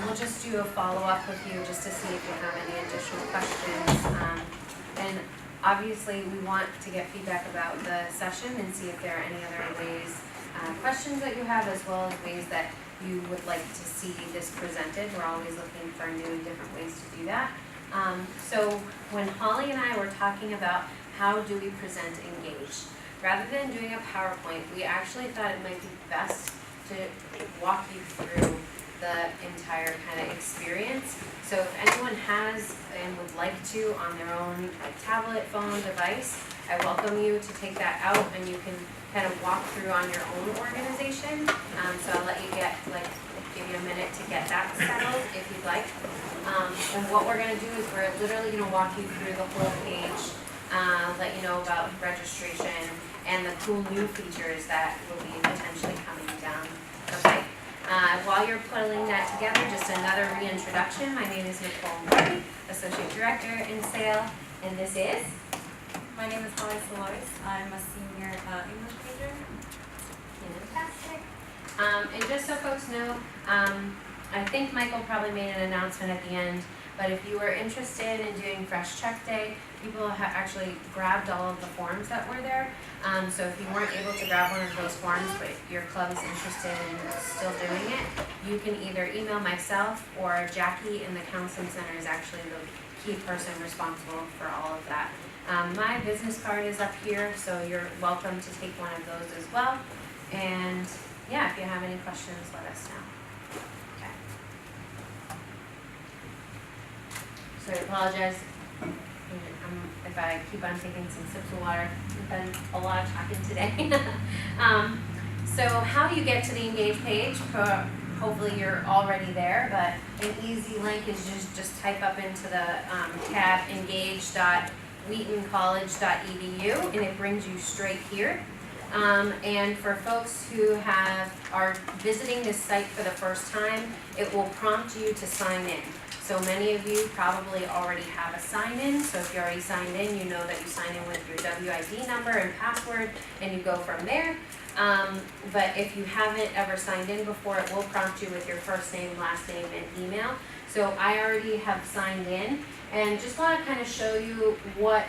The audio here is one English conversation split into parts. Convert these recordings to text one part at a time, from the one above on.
we'll just do a follow-up with you just to see if you have any additional questions. And obviously, we want to get feedback about the session and see if there are any other ways, questions that you have, as well as ways that you would like to see this presented. We're always looking for new and different ways to do that. So when Holly and I were talking about how do we present Engage, rather than doing a PowerPoint, we actually thought it might be best to walk you through the entire kind of experience. So if anyone has and would like to on their own tablet, phone, device, I welcome you to take that out and you can kind of walk through on your own organization. So I'll let you give you a minute to get that settled if you'd like. And what we're gonna do is we're literally gonna walk you through the whole page, let you know about registration and the cool new features that will be potentially coming down. Okay. While you're putting that together, just another reintroduction. My name is Nicole Murray, Associate Director in SAIL, and this is? My name is Holly Solois. I'm a senior English major. Fantastic. And just so folks know, I think Michael probably made an announcement at the end, but if you were interested in doing Fresh Check Day, people have actually grabbed all of the forms that were there. So if you weren't able to grab one of those forms, but your club is interested in still doing it, you can either email myself or Jackie in the Counseling Center is actually the key person responsible for all of that. My business card is up here, so you're welcome to take one of those as well. And yeah, if you have any questions, let us know. Okay. So I apologize if I keep on taking some sips of water. We've been a lot of talking today. So how do you get to the Engage page? Hopefully you're already there, but an easy link is just type up into the tab engage.wheatoncollege.edu and it brings you straight here. And for folks who are visiting this site for the first time, it will prompt you to sign in. So many of you probably already have a sign-in, so if you already signed in, you know that you sign in with your WID number and password, and you go from there. But if you haven't ever signed in before, it will prompt you with your first name, last name, and email. So I already have signed in, and just want to kind of show you what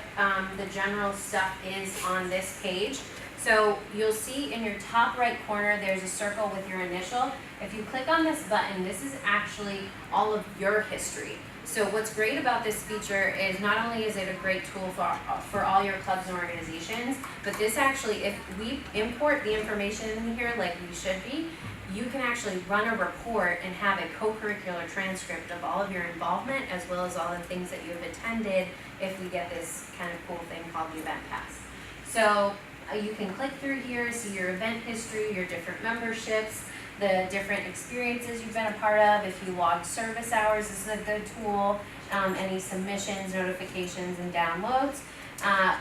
the general stuff is on this page. So you'll see in your top right corner, there's a circle with your initial. If you click on this button, this is actually all of your history. So what's great about this feature is not only is it a great tool for all your clubs and organizations, but this actually, if we import the information in here like we should be, you can actually run a report and have a co-curricular transcript of all of your involvement as well as all the things that you have attended if we get this kind of cool thing called the Event Pass. So you can click through here, see your event history, your different memberships, the different experiences you've been a part of. If you logged service hours, this is a good tool. Any submissions, notifications, and downloads.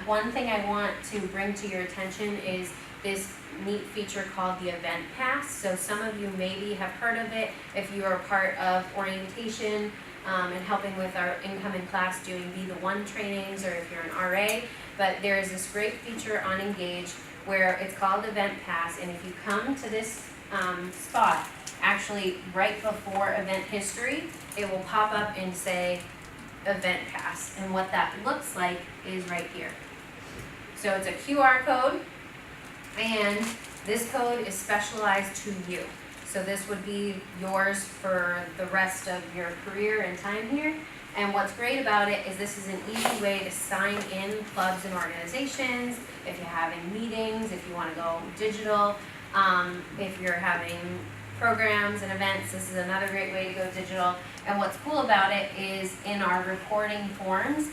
One thing I want to bring to your attention is this neat feature called the Event Pass. So some of you maybe have heard of it if you are part of orientation and helping with our incoming class doing Be the One trainings, or if you're an RA. But there is this great feature on Engage where it's called Event Pass, and if you come to this spot, actually right before event history, it will pop up and say Event Pass, and what that looks like is right here. So it's a QR code, and this code is specialized to you. So this would be yours for the rest of your career and time here. And what's great about it is this is an easy way to sign in clubs and organizations, if you're having meetings, if you want to go digital, if you're having programs and events, this is another great way to go digital. And what's cool about it is in our reporting forms,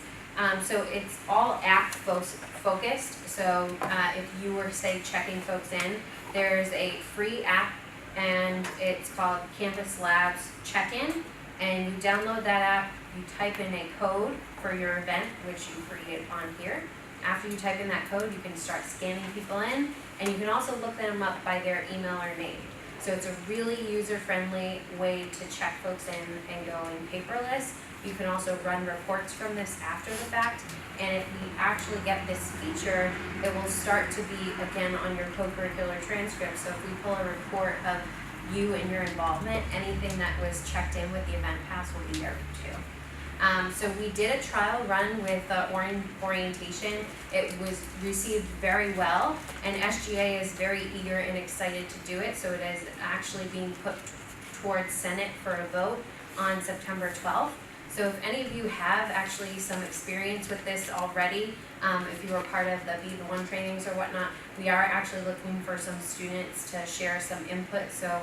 so it's all app focused. So if you were, say, checking folks in, there's a free app and it's called Campus Labs Check-In, and you download that app, you type in a code for your event, which you create on here. After you type in that code, you can start scanning people in, and you can also look them up by their email or name. So it's a really user-friendly way to check folks in and going paperless. You can also run reports from this after the fact, and if we actually get this feature, it will start to be, again, on your co-curricular transcript. So if we pull a report of you and your involvement. Anything that was checked in with the event pass will be there too. So we did a trial run with orientation. It was received very well, and SGA is very eager and excited to do it, so it is actually being put towards Senate for a vote on September 12th. So if any of you have actually some experience with this already, if you were part of the Be the One trainings or whatnot, we are actually looking for some students to share some input. So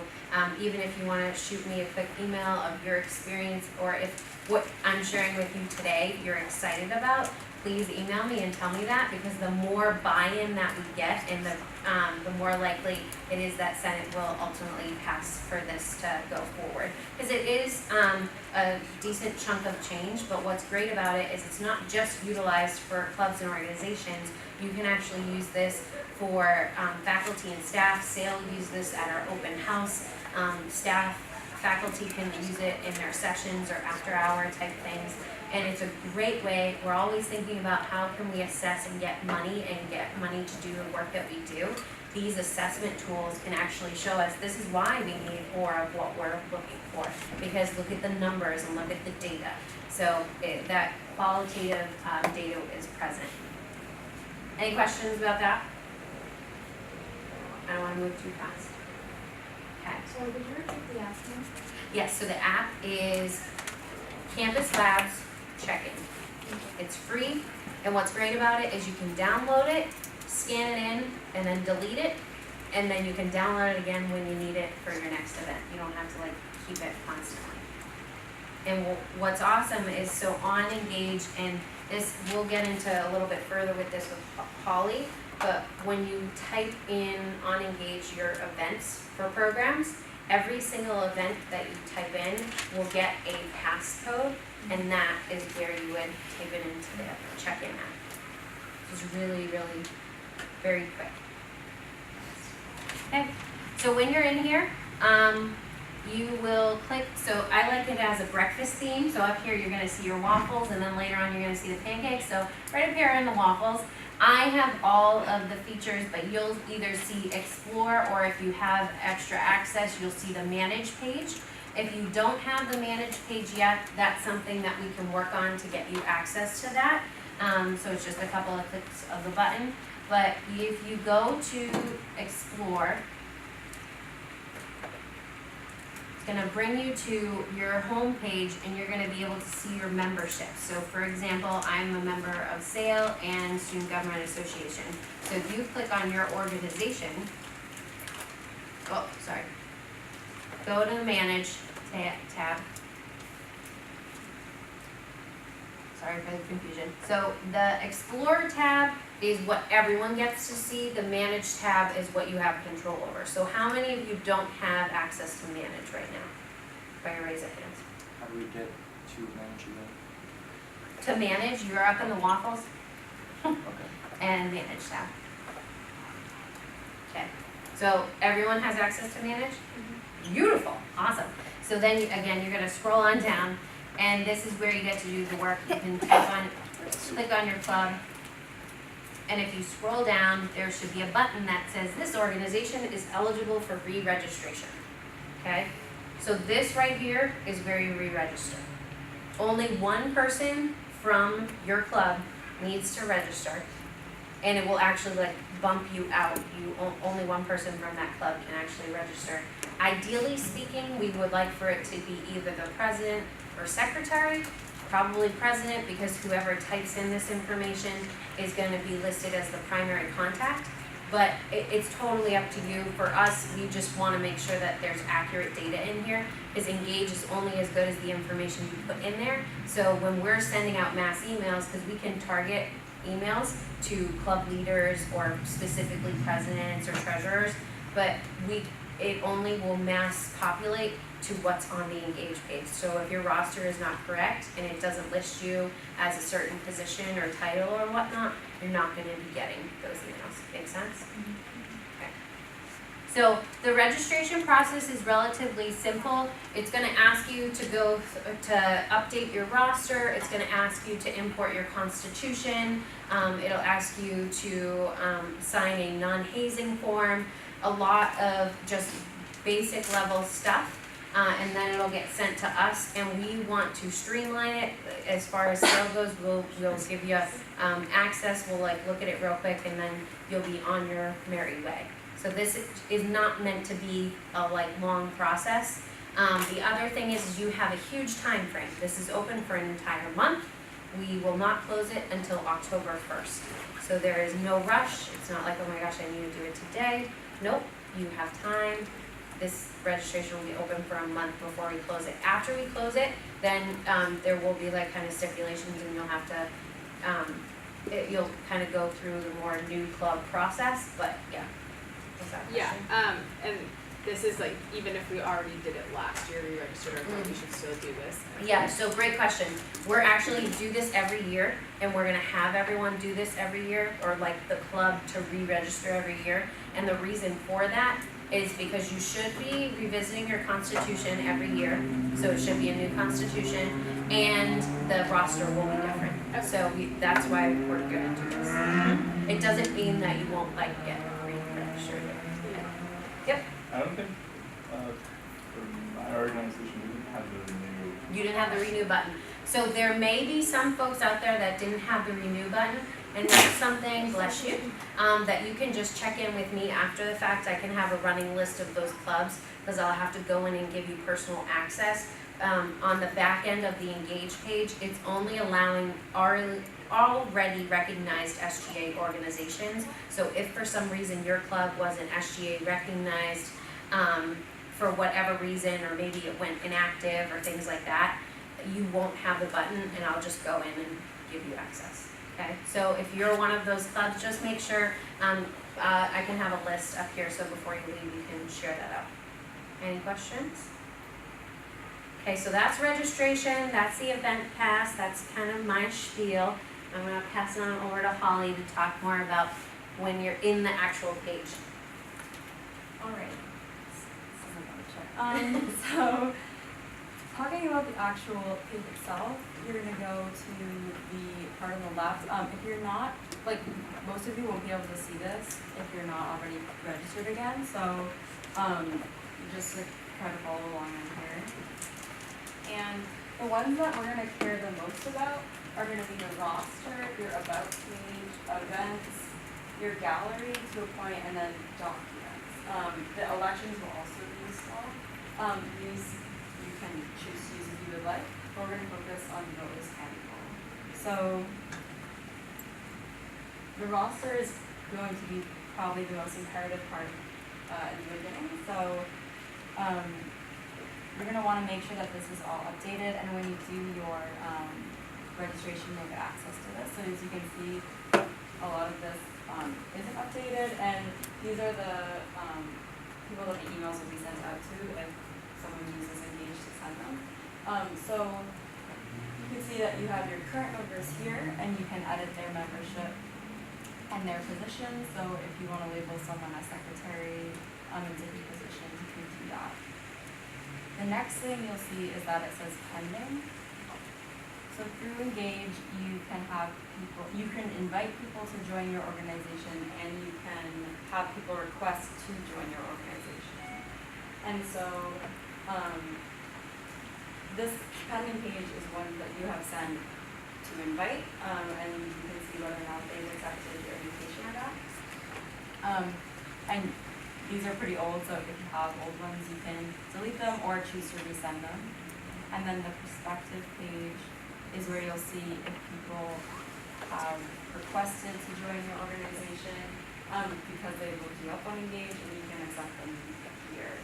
even if you want to shoot me a quick email of your experience, or if what I'm sharing with you today you're excited about, please email me and tell me that, because the more buy-in that we get, and the more likely it is that Senate will ultimately pass for this to go forward. Because it is a decent chunk of change, but what's great about it is it's not just utilized for clubs and organizations. You can actually use this for faculty and staff. SAIL use this at our open house. Faculty can use it in their sessions or after-hour type things. And it's a great way. We're always thinking about how can we assess and get money to do the work that we do. These assessment tools can actually show us this is why we need more of what we're looking for, because look at the numbers and look at the data. So that qualitative data is present. Any questions about that? I don't want to move too fast. Okay. So would you repeat the app name? Yes, so the app is Campus Labs Check-In. It's free, and what's great about it is you can download it, scan it in, and then delete it, and then you can download it again when you need it for your next event. You don't have to keep it constantly. And what's awesome is, so on Engage, and this, we'll get into a little bit further with this with Holly, but when you type in on Engage your events for programs, every single event that you type in will get a passcode, and that is where you would type it into the check-in app. It's really, really very quick. Okay, so when you're in here, you will click, so I like it as a breakfast theme, so up here you're gonna see your waffles, and then later on you're gonna see the pancakes. So right up here in the waffles, I have all of the features, but you'll either see Explore, or if you have extra access, you'll see the Manage page. If you don't have the Manage page yet, that's something that we can work on to get you access to that. So it's just a couple of clicks of the button. But if you go to Explore, it's going to bring you to your home page, and you're going to be able to see your membership. So for example, I'm a member of SAIL and Student Government Association. So if you click on your organization, go to the Manage tab. Sorry for the confusion. So the Explore tab is what everyone gets to see. The Manage tab is what you have control over. So how many of you don't have access to Manage right now? By your raise of hands. How do we get to manage again? To Manage, you're up in the waffles Okay. and Manage tab. Okay. So everyone has access to Manage? Beautiful. Awesome. So then again, you're going to scroll on down, and this is where you get to do the work. You can click on your club. And if you scroll down, there should be a button that says this organization is eligible for re-registration. Okay? So this right here is where you re-register. Only one person from your club needs to register, and it will actually bump you out. Only one person from that club can actually register. Ideally speaking, we would like for it to be either the president or secretary. Probably president, because whoever types in this information is going to be listed as the primary contact. But it's totally up to you. For us, we just want to make sure that there's accurate data in here, because Engage is only as good as the information you put in there. So when we're sending out mass emails, because we can target emails to club leaders or specifically presidents or treasurers, but it only will mass populate to what's on the Engage page. So if your roster is not correct and it doesn't list you as a certain position or title or whatnot, you're not going to be getting those emails. Make sense? Okay. So the registration process is relatively simple. It's going to ask you to go to update your roster. It's going to ask you to import your constitution. It'll ask you to sign a non-hazing form. A lot of just basic level stuff. And then it'll get sent to us, and we want to streamline it. As far as sale goes, we'll give you access, we'll like look at it real quick, and then you'll be on your merry way. So this is not meant to be a like long process. The other thing is you have a huge time frame. This is open for an entire month. We will not close it until October 1st. So there is no rush. It's not like, oh my gosh, I need to do it today. Nope, you have time. This registration will be open for a month before we close it. After we close it, then there will be like kind of stipulations, and you'll have to, you'll kind of go through the more new club process, but yeah. What's that Yeah, question? and this is like, even if we already did it last year, we registered our club, we should still do this. Yeah, so great question. We're actually do this every year, and we're gonna have everyone do this every year, or like the club to re-register every year. And the reason for that is because you should be revisiting your constitution every year, so it should be a new constitution, and the roster will be different. So that's why we're gonna do this. It doesn't mean that you won't like get re-registered. Yep, I don't think, for my organization, we didn't have the renew. you didn't have the renew button. So there may be some folks out there that didn't have the renew button, and that's something, bless you, that you can just check in with me after the fact. I can have a running list of those clubs, because I'll have to go in and give you personal access. On the back end of the Engage page, it's only allowing already recognized SGA organizations. So if for some reason your club wasn't SGA recognized, for whatever reason, or maybe it went inactive or things like that, you won't have the button, and I'll just go in and give you access. Okay, so if you're one of those clubs, just make sure, I can have a list up here, so before you leave, you can share that out. Any questions? Okay, so that's registration, that's the event pass, that's kind of my spiel. I'm gonna pass it on over to Holly to talk more about when you're in the actual page. Alright. So, talking about the actual page itself, you're gonna go to the part on the left. If you're not, like, most of you won't be able to see this if you're not already registered again, so, just like, try to follow along in here. And the ones that we're gonna care the most about are gonna be your roster, your about page, events, your gallery to a point, and then documents. The elections will also be installed. These you can choose to use if you would like, but we're gonna focus on those handful. So the roster is going to be probably the most imperative part in the beginning. So you're gonna wanna make sure that this is all updated, and when you do your registration, you'll get access to this. So as you can see, a lot of this isn't updated, and these are the people that the emails will be sent out to if someone uses Engage to send them. So you can see that you have your current members here, and you can edit their membership and their positions. So if you want to label someone as secretary in different positions, you can do that. The next thing you'll see is that it says pending. So through Engage, you can have people, you can invite people to join your organization, and you can have people request to join your organization. And so this pending page is one that you have sent to invite, and you can see whether or not they've accepted your invitation or not. And these are pretty old, so if you have old ones, you can delete them or choose to resend them. And then the perspective page is where you'll see if people have requested to join your organization, because they looked you up on Engage, and you can accept them here.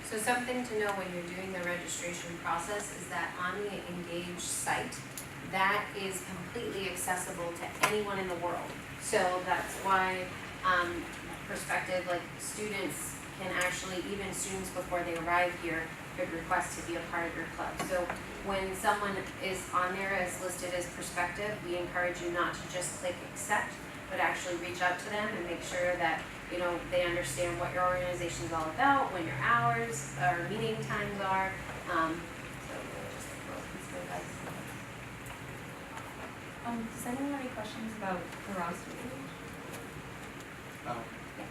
So something to know when you're doing the registration process is that on the Engage site, that is completely accessible to anyone in the world. So that's why perspective, like students can actually, even students before they arrive here, could request to be a part of your club. So when someone is on there as listed as prospective, we encourage you not to just click accept, but actually reach out to them and make sure that they understand what your organization is all about, when your hours or meeting times are. So we'll just close this way, guys. Does anyone have any questions about the roster page? Oh, Yes.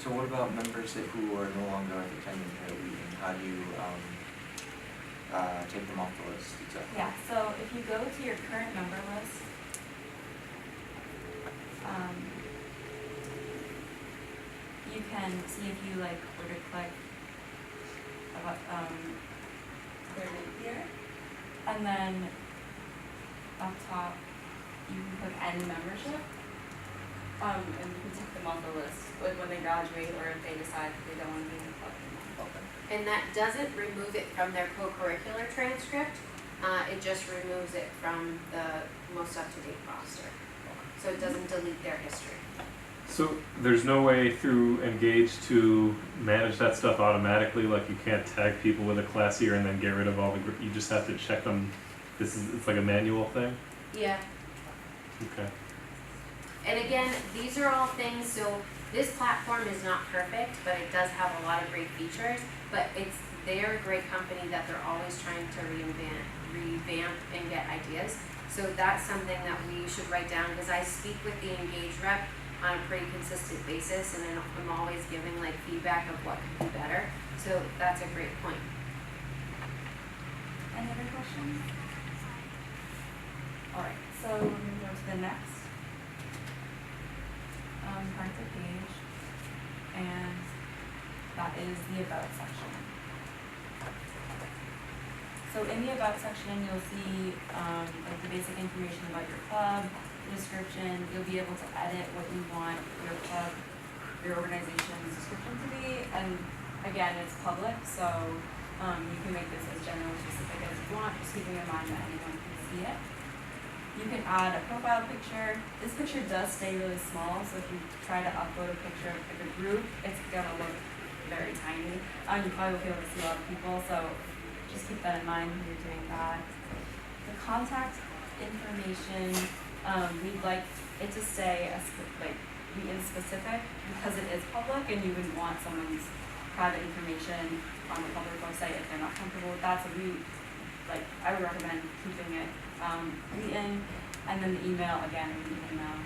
So what about members who are no longer attending the meeting? How do you take them off the list exactly? Yeah, so if you go to your current member list, you can see if you like were to click about their name here, and then up top you can click end membership, and you can take them off the list, like when they graduate or if they decide that they don't want to be in the club anymore. And that doesn't remove it from their co-curricular transcript, it just removes it from the most up-to-date roster. So it doesn't delete their history. So there's no way through Engage to manage that stuff automatically, like you can't tag people with a class year and then get rid of all the, you just have to check them, it's like a manual thing? Yeah. Okay. And again, these are all things, so this platform is not perfect, but it does have a lot of great features, but they're a great company that they're always trying to revamp and get ideas. So that's something that we should write down, because I speak with the Engage rep on a pretty consistent basis, and then I'm always giving like feedback of what could be better. So that's a great point. Any other questions? Alright, so we're gonna go to the next part of the page, and that is the About section. So in the About section, you'll see like the basic information about your club, the description. You'll be able to edit what you want your club, your organization's description to be, and again, it's public, so you can make this as general and specific as you want, just keeping in mind that anyone can see it. You can add a profile picture. This picture does stay really small, so if you try to upload a picture of like a group, it's gonna look very tiny. You probably won't be able to see a lot of people, so just keep that in mind when you're doing that. The contact information, we'd like it to stay be in specific, because it is public and you wouldn't want someone's private information on the public website if they're not comfortable with that. So I would recommend keeping it written, and then the email, again, would be email.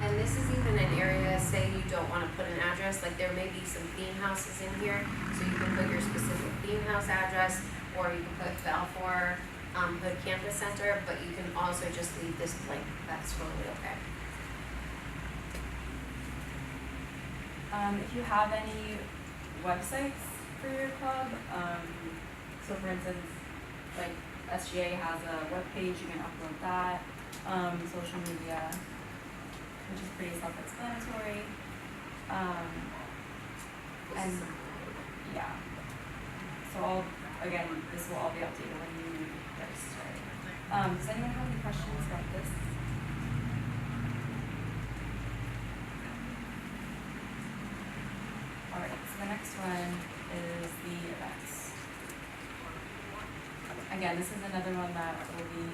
And this is even an area, say you don't want to put an address, like there may be some theme houses in here, so you can put your specific theme house address, or you can put Balfour Hood Campus Center, but you can also just leave this blank. That's totally okay. If you have any websites for your club, so for instance, like SGA has a web page, you can upload that. Social media, which is pretty self-explanatory. And yeah, so again, this will all be updated when you register. Does anyone have any questions about this? Alright, so the next one is the events. Again, this is another one that will be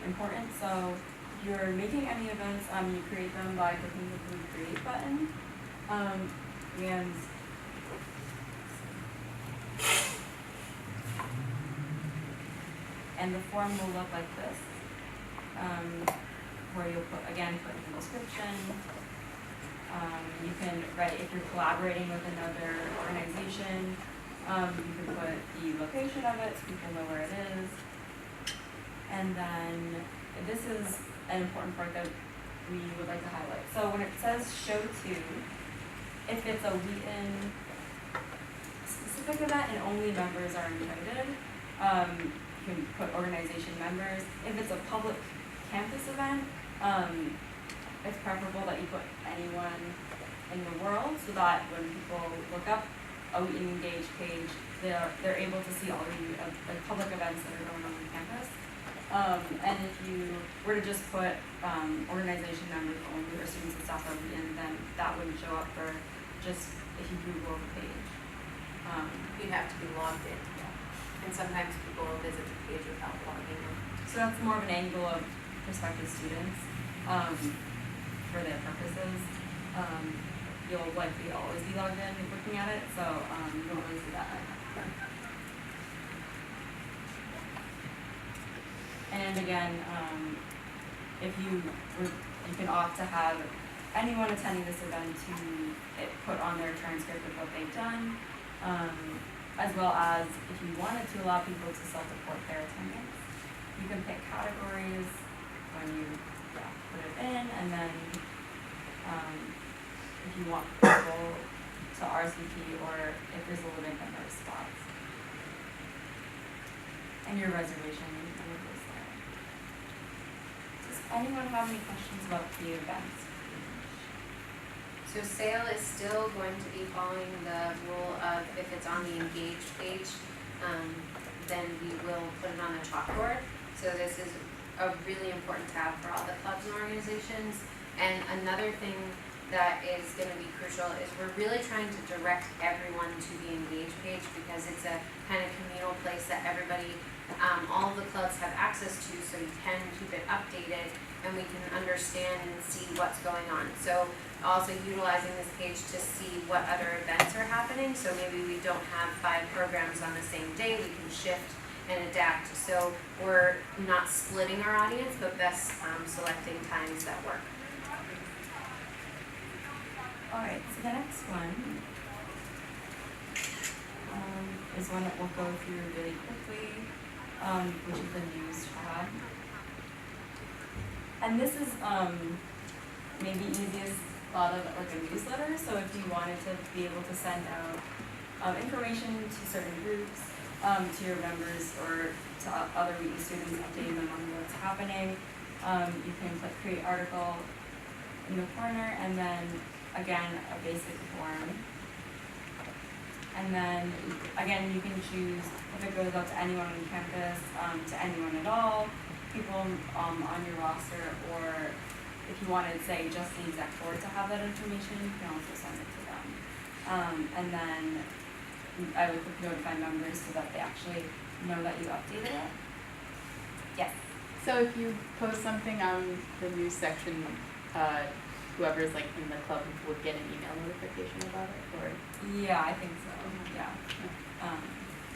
important. So if you're making any events, you create them by clicking the blue create button. And the form will look like this, where you'll put in the description. You can write if you're collaborating with another organization. You can put the location of it so people know where it is. And then this is an important part that we would like to highlight. So when it says show to, if it's a Wheaton specific event and only members are invited, you can put organization members. If it's a public campus event, it's preferable that you put anyone in the world, so that when people look up a Wheaton Engage page, they're able to see all the public events that are going on campus. And if you were to just put organization members only or students and staff on Wheaton, then that wouldn't show up for just if you Google the page. You'd have to be logged in. And sometimes people will visit the page without logging in. So that's more of an angle of prospective students for their purposes. You'll likely always be logged in looking at it, so you don't really see that. And again, if you can opt to have anyone attending this event to put on their transcript of what they've done, as well as if you wanted to allow people to self-report their attendance. You can pick categories when you put it in, and then if you want people to RSVP or if there's a limited number of spots. And your reservation number is there. Does anyone have any questions about the events? So sale is still going to be following the rule of if it's on the engaged page, then we will put it on the chalkboard. So this is a really important tab for all the clubs and organizations. And another thing that is gonna be crucial is we're really trying to direct everyone to the engaged page because it's a kind of communal place that everybody, all of the clubs have access to, so you can keep it updated and we can understand and see what's going on. So also utilizing this page to see what other events are happening. So maybe we don't have 5 programs on the same day, we can shift and adapt. So we're not splitting our audience, but best selecting times that work. Alright, so the next one is one that we'll go through really quickly, which is the news tab. And this is maybe easiest thought of like a newsletter. So if you wanted to be able to send out information to certain groups, to your members or to other WE students, updating them on what's happening, you can click create article in the corner, and then again a basic form. And then again you can choose if it goes out to anyone on campus, to anyone at all, people on your roster, or if you wanted, say, just the exec board to have that information, you can also send it to them. And then I would click notify members so that they actually know that you updated it. Yes. So if you post something on the news section, whoever's like in the club would get an email notification about it, or? Yeah, I think so. Yeah.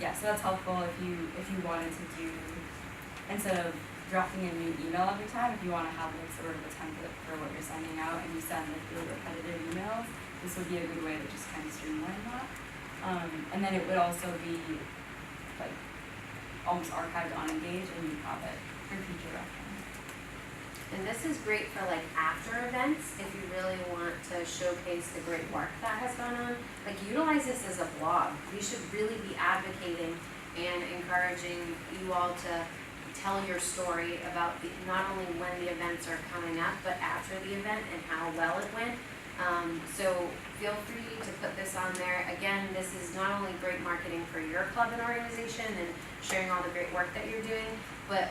Yeah, so that's helpful if you wanted to do, instead of drafting a new email every time, if you want to have like sort of a template for what you're sending out and you send like really repetitive emails, this would be a good way to just kind of streamline that. And then it would also be like almost archived on Engage, and you have it for future reference. And this is great for like after events, if you really want to showcase the great work that has gone on. Like utilize this as a blog. You should really be advocating and encouraging you all to tell your story about not only when the events are coming up, but after the event and how well it went. So feel free to put this on there. Again, this is not only great marketing for your club and organization and sharing all the great work that you're doing, but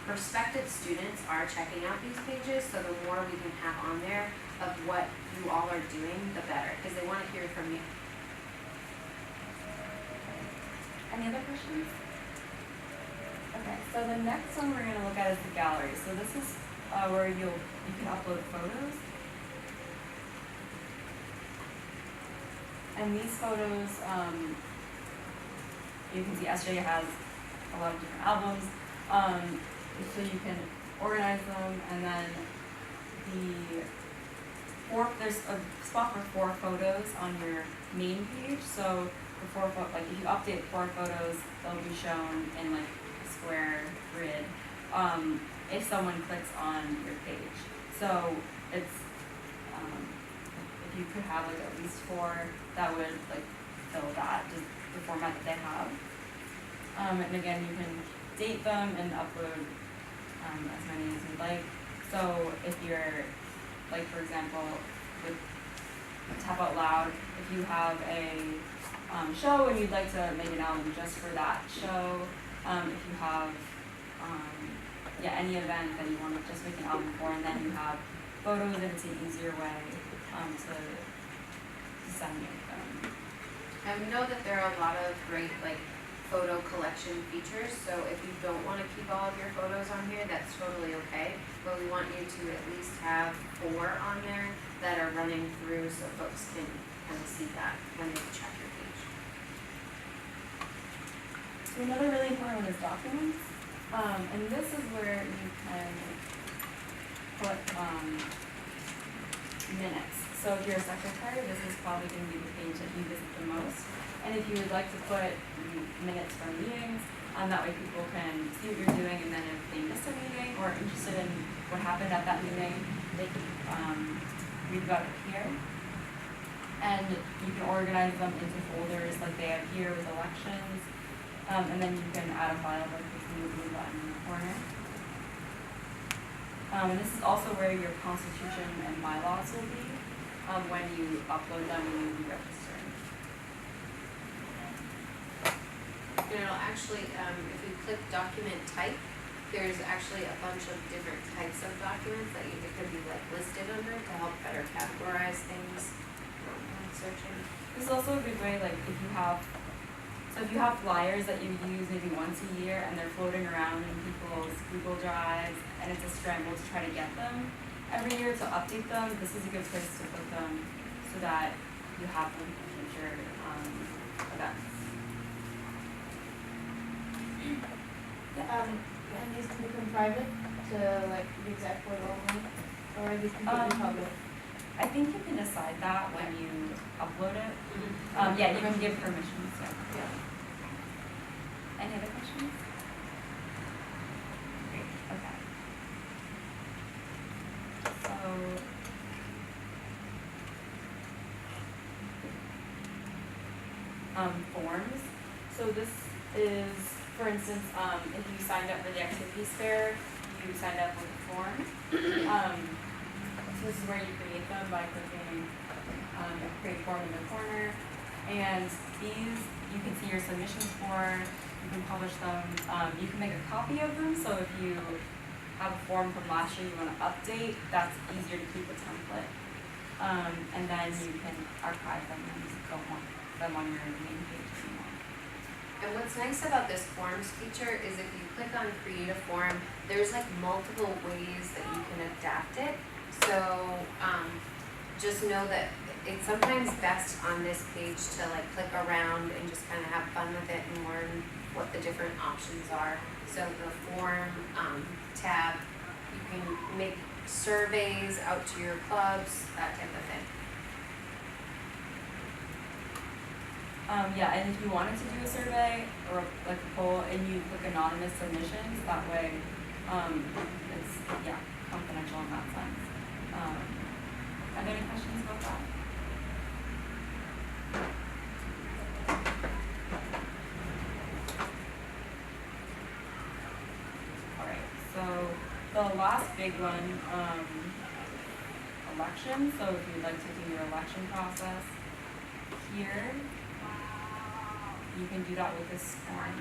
prospective students are checking out these pages, so the more we can have on there of what you all are doing, the better, because they want to hear from you. Any other questions? Okay, so the next one we're going to look at is the gallery. So this is where you can upload photos. And these photos, you can see SJ has a lot of different albums. So you can organize them, and then there's a spot for 4 photos on your main page. So the 4 like if you update 4 photos, they'll be shown in like a square grid if someone clicks on your page. So it's if you could have like at least 4, that would like fill that, just the format that they have. And again, you can date them and upload as many as you'd like. So if you're, like for example, with Tap Out Loud, if you have a show and you'd like to make an album just for that show, if you have any event that you want to just make an album for, and then you have photos, and it's an easier way to disseminate them. And we know that there are a lot of great like photo collection features, so if you don't want to keep all of your photos on here, that's totally okay, but we want you to at least have 4 on there that are running through so folks can kind of see that when they check your page. So another really important one is documents, and this is where you can put minutes. So if you're a secretary, this is probably gonna be the page that you visit the most. And if you would like to put minutes from meetings, that way people can see what you're doing, and then if they missed a meeting or are interested in what happened at that meeting, they can, read about it here. And you can organize them into folders like they have here with elections, and then you can add a file like the blue button in the corner. And this is also where your constitution and bylaws will be, when you upload them and you re-register. And it'll actually, if you click document type, there's actually a bunch of different types of documents that it could be like listed under to help better categorize things when searching. This is also a good way, like if you have flyers that you use maybe once a year and they're floating around in people's Google Drives and it's a scramble to try to get them every year to update them, this is a good place to put them so that you have them for future events. And these can become private to like the exact board only, or are these completely public? I think you can decide that when you upload it. Yeah, you can give permissions, yeah. Any other questions? Great, okay. So, forms. So this is, for instance, if you signed up for the activities fair, you signed up with a form. So this is where you create them by clicking create form in the corner. And these, you can see your submissions for, you can publish them, you can make a copy of them, so if you have a form from last year you want to update, that's easier to keep a template. And then you can archive them and just don't want them on your main page anymore. And what's nice about this forms feature is if you click on create a form, there's like multiple ways that you can adapt it. So just know that it's sometimes best on this page to like click around and just kind of have fun with it and learn what the different options are. So the form tab, you can make surveys out to your clubs, that type of thing. Yeah, and if you wanted to do a survey or like a poll and you click anonymous submissions, that way it's confidential in that sense. Are there any questions about that? Alright, so the last big one, election. So if you'd like to do your election process here, you can do that with this form.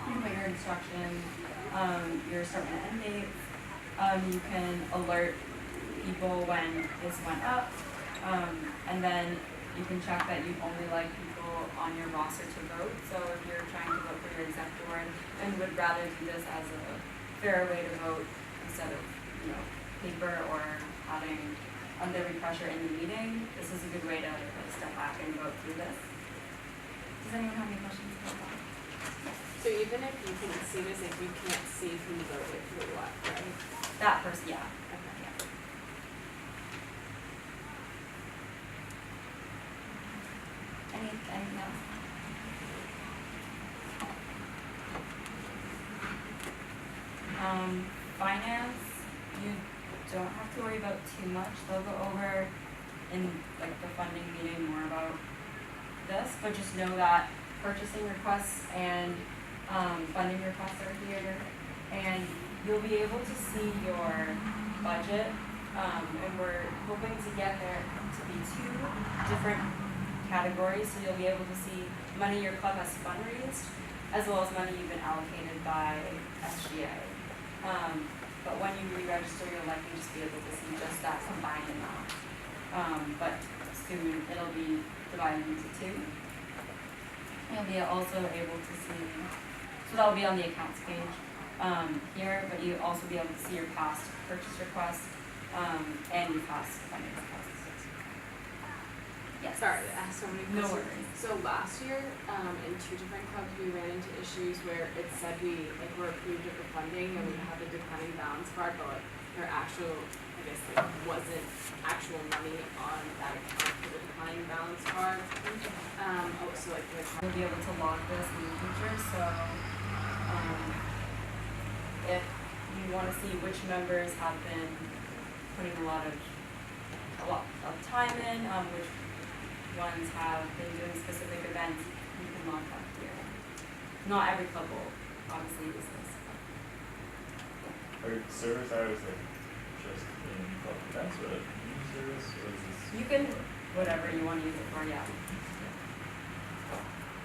You can put your instructions, your start and end dates. You can alert people when this went up, and then you can check that you've only liked people on your roster to vote. So if you're trying to vote for your exec board and would rather do this as a fair way to vote instead of paper or having undue pressure in the meeting, this is a good way to step back and vote through this. Does anyone have any questions about that? So even if you can see this, if you can't see who voted for what, right? That person, yeah. Okay. Yeah. Anything else? Finance, you don't have to worry about too much. They'll go over in like the funding meeting more about this, but just know that purchasing requests and funding requests are here, and you'll be able to see your budget, and we're hoping to get there to be 2 different categories, so you'll be able to see money your club has fundraised, as well as money you've been allocated by SGA. But when you re-register, you'll likely just be able to see just that combined amount. But soon it'll be divided into 2. You'll be also able to see, so that'll be on the accounts page here, but you'll also be able to see your past purchase requests and your past funding requests. Yes. Sorry to ask so many No questions. worries. So last year, in 2 different clubs, we ran into issues where it said we were approved of the funding and we had the declining balance card, but their actual previously wasn't actual money on that account for the declining balance card. So like We'll be able to log this in the future, so, if you wanna see which members have been putting a lot of time in, which ones have been doing specific events, you can log that here. Not every club will obviously use this. Are service hours like just in club events or like community service or is this? You can, whatever you wanna use it for, yeah.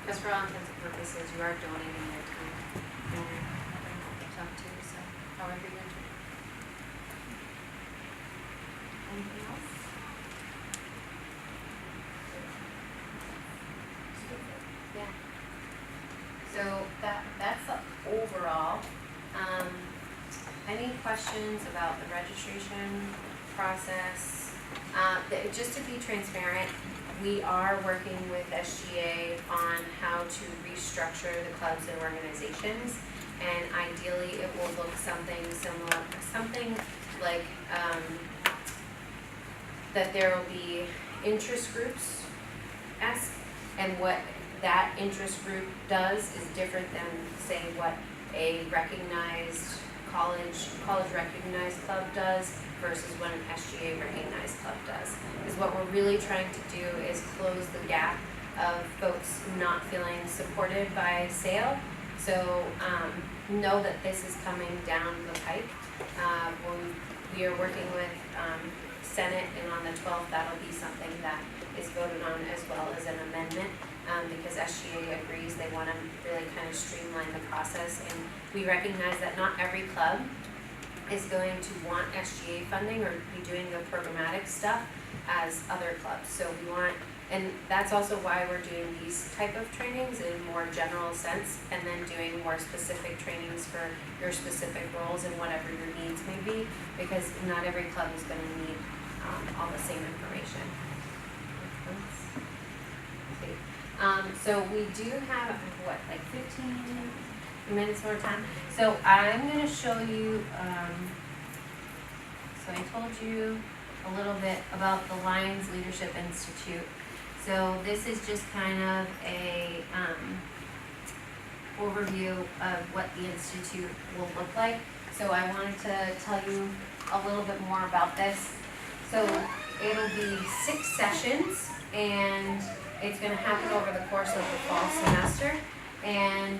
Because for all intents and purposes, you are donating your time and stuff too, so however you want to. Anything else? Yeah. So that's the overall. Any questions about the registration process? Just to be transparent, we are working with SGA on how to restructure the clubs and organizations. And ideally, it will look something similar, something like, that there will be interest groups-esque, and what that interest group does is different than, say, what a recognized college recognized club does versus what an SGA recognized club does. Because what we're really trying to do is close the gap of folks not feeling supported by SAIL. So know that this is coming down the pipe. We are working with Senate, and on the 12th that'll be something that is voted on as well as an amendment, because SGA agrees they want to really kind of streamline the process, and we recognize that not every club is going to want SGA funding or be doing the programmatic stuff as other clubs. So we want, and that's also why we're doing these type of trainings in more general sense, and then doing more specific trainings for your specific roles and whatever your needs may be, because not every club is going to need all the same information. So we do have, what, like 15 minutes more time? So I'm going to show you, so I told you a little bit about the Lions Leadership Institute. So this is just kind of a overview of what the Institute will look like. So I wanted to tell you a little bit more about this. So it'll be 6 sessions, and it's going to happen over the course of the fall semester. And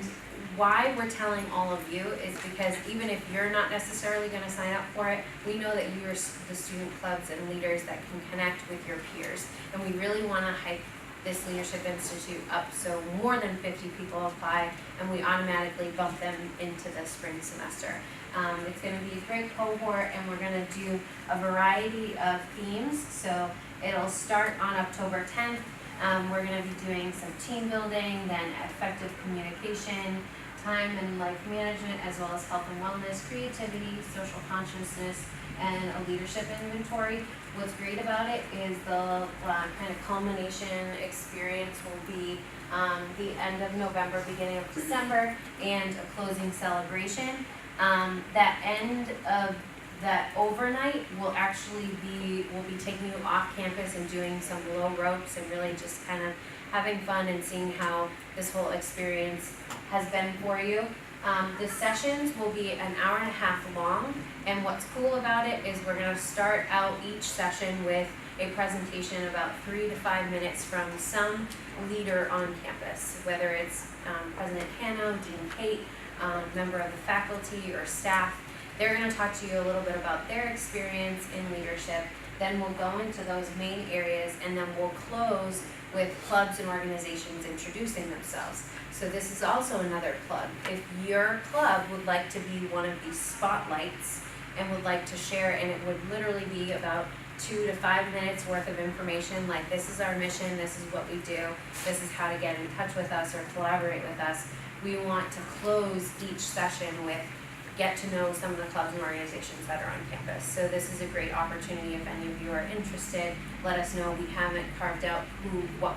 why we're telling all of you is because even if you're not necessarily going to sign up for it, we know that you are the student clubs and leaders that can connect with your peers. And we really want to hype this Leadership Institute up so more than 50 people apply, and we automatically bump them into the spring semester. It's going to be a great cohort, and we're going to do a variety of themes. So it'll start on October 10th. We're going to be doing some team building, then effective communication, time and life management, as well as health and wellness, creativity, social consciousness, and a leadership inventory. What's great about it is the kind of culmination experience will be the end of November, beginning of December, and a closing celebration. That end of that overnight will actually be, we'll be taking you off campus and doing some low ropes and really just kind of having fun and seeing how this whole experience has been for you. The sessions will be an hour and a half long, and what's cool about it is we're going to start out each session with a presentation about 3 to 5 minutes from some leader on campus, whether it's President Hanno, Dean Kate, member of the faculty or staff. They're going to talk to you a little bit about their experience in leadership. Then we'll go into those main areas, and then we'll close with clubs and organizations introducing themselves. So this is also another plug. If your club would like to be one of these spotlights and would like to share, and it would literally be about 2 to 5 minutes worth of information, like this is our mission, this is what we do, this is how to get in touch with us or collaborate with us. We want to close each session with get to know some of the clubs and organizations that are on campus. So this is a great opportunity. If any of you are interested, let us know. We haven't carved out what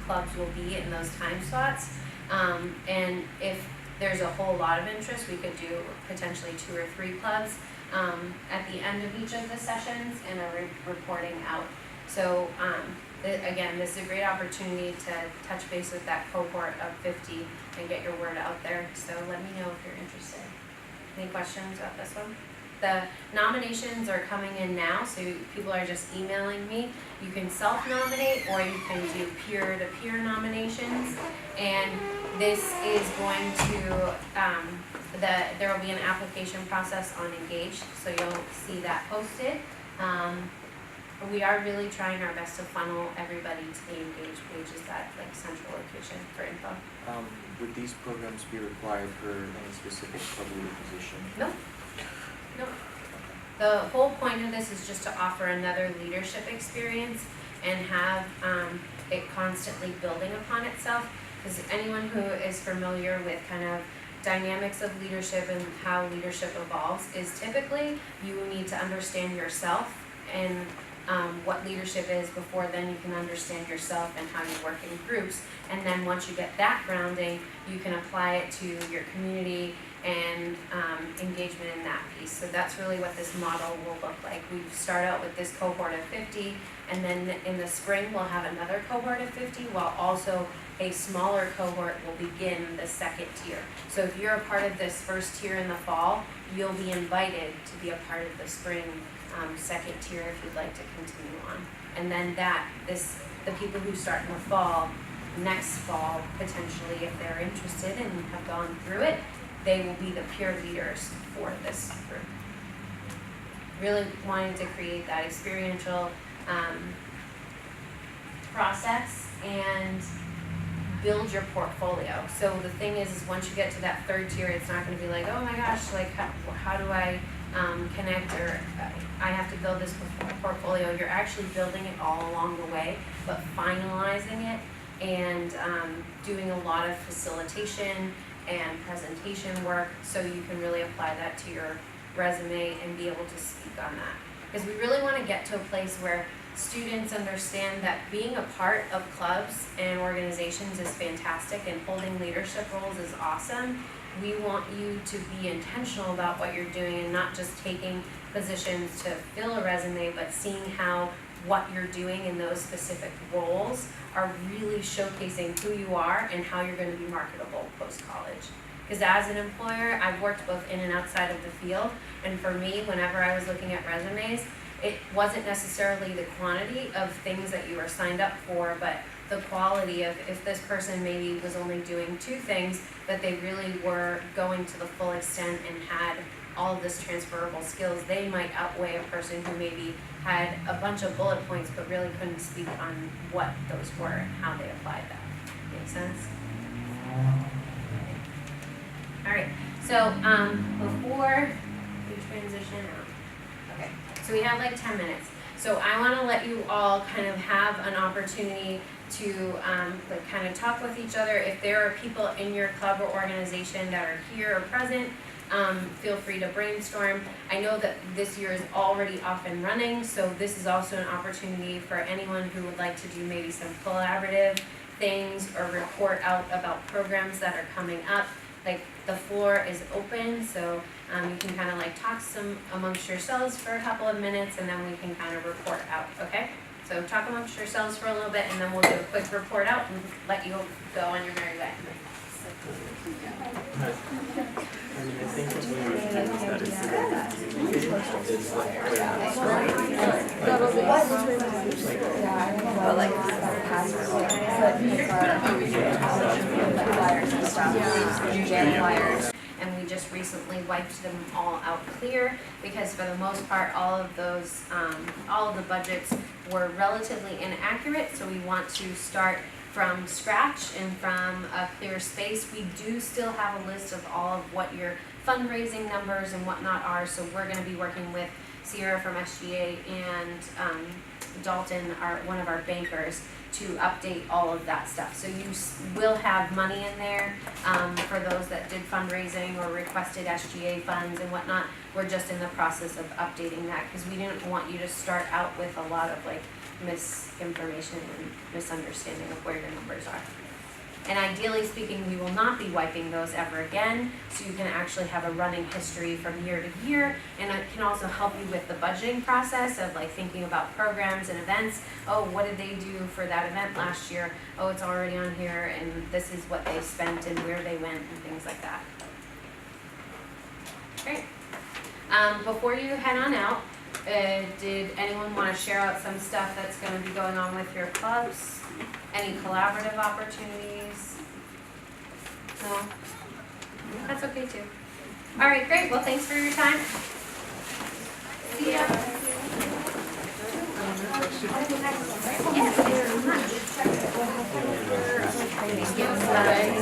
clubs will be in those time slots. And if there's a whole lot of interest, we could do potentially 2 or 3 clubs. at the end of each of the sessions and reporting out. So, again, this is a great opportunity to touch base with that cohort of 50 and get your word out there. So let me know if you're interested. Any questions about this one? The nominations are coming in now, so people are just emailing me. You can self-nominate or you can do peer-to-peer nominations. And this is going to, there will be an application process on Engaged, so you'll see that posted. We are really trying our best to funnel everybody to the Engaged page, is that like central location for info. Would these programs be required for any specific club leader position? No. The whole point of this is just to offer another leadership experience and have it constantly building upon itself. Because anyone who is familiar with kind of dynamics of leadership and how leadership evolves is typically you need to understand yourself and what leadership is before then you can understand yourself and how you work in groups. And then once you get that grounding, you can apply it to your community and engagement in that piece. So that's really what this model will look like. We start out with this cohort of 50, and then in the spring we'll have another cohort of 50, while also a smaller cohort will begin the second tier. So if you're a part of this first tier in the fall, you'll be invited to be a part of the spring second tier if you'd like to continue on. And then the people who start in the fall, next fall potentially, if they're interested and have gone through it, they will be the peer leaders for this group. Really wanting to create that experiential process and build your portfolio. So the thing is once you get to that third tier, it's not going to be like, oh my gosh, like how do I connect, or I have to build this portfolio. You're actually building it all along the way, but finalizing it and doing a lot of facilitation and presentation work so you can really apply that to your resume and be able to speak on that. Because we really want to get to a place where students understand that being a part of clubs and organizations is fantastic and holding leadership roles is awesome. We want you to be intentional about what you're doing and not just taking positions to fill a resume, but seeing how what you're doing in those specific roles are really showcasing who you are and how you're going to be marketable post-college. Because as an employer, I've worked both in and outside of the field, and for me, whenever I was looking at resumes, it wasn't necessarily the quantity of things that you were signed up for, but the quality of if this person maybe was only doing 2 things, that they really were going to the full extent and had all of this transferable skills, they might outweigh a person who maybe had a bunch of bullet points but really couldn't speak on what those were and how they applied that. Make sense? Alright, so before we transition out, okay, so we have like 10 minutes. So I want to let you all kind of have an opportunity to like kind of talk with each other. If there are people in your club or organization that are here or present, feel free to brainstorm. I know that this year is already off and running, so this is also an opportunity for anyone who would like to do maybe some collaborative things or report out about programs that are coming up. Like the floor is open, so you can kind of like talk some amongst yourselves for a couple of minutes, and then we can kind of report out, okay? So talk amongst yourselves for a little bit, and then we'll do a quick report out and let you go on your merry way. I mean, I think what's really important is that it's And we just recently wiped them all out clear because for the most part, all of those, all of the budgets were relatively inaccurate. So we want to start from scratch and from a clear space. We do still have a list of all of what your fundraising numbers and whatnot are. So we're going to be working with Sierra from SGA and Dalton, one of our bankers, to update all of that stuff. So you will have money in there for those that did fundraising or requested SGA funds and whatnot. We're just in the process of updating that because we didn't want you to start out with a lot of like misinformation and misunderstanding of where your numbers are. And ideally speaking, we will not be wiping those ever again, so you can actually have a running history from year to year. And it can also help you with the budgeting process of like thinking about programs and events. Oh, what did they do for that event last year? Oh, it's already on here, and this is what they spent and where they went and things like that. Great. Before you head on out, did anyone want to share out some stuff that's going to be going on with your clubs? Any collaborative opportunities? No? That's okay too. All right, great. Well, thanks for your time. See ya. Yes, very much. Thank you.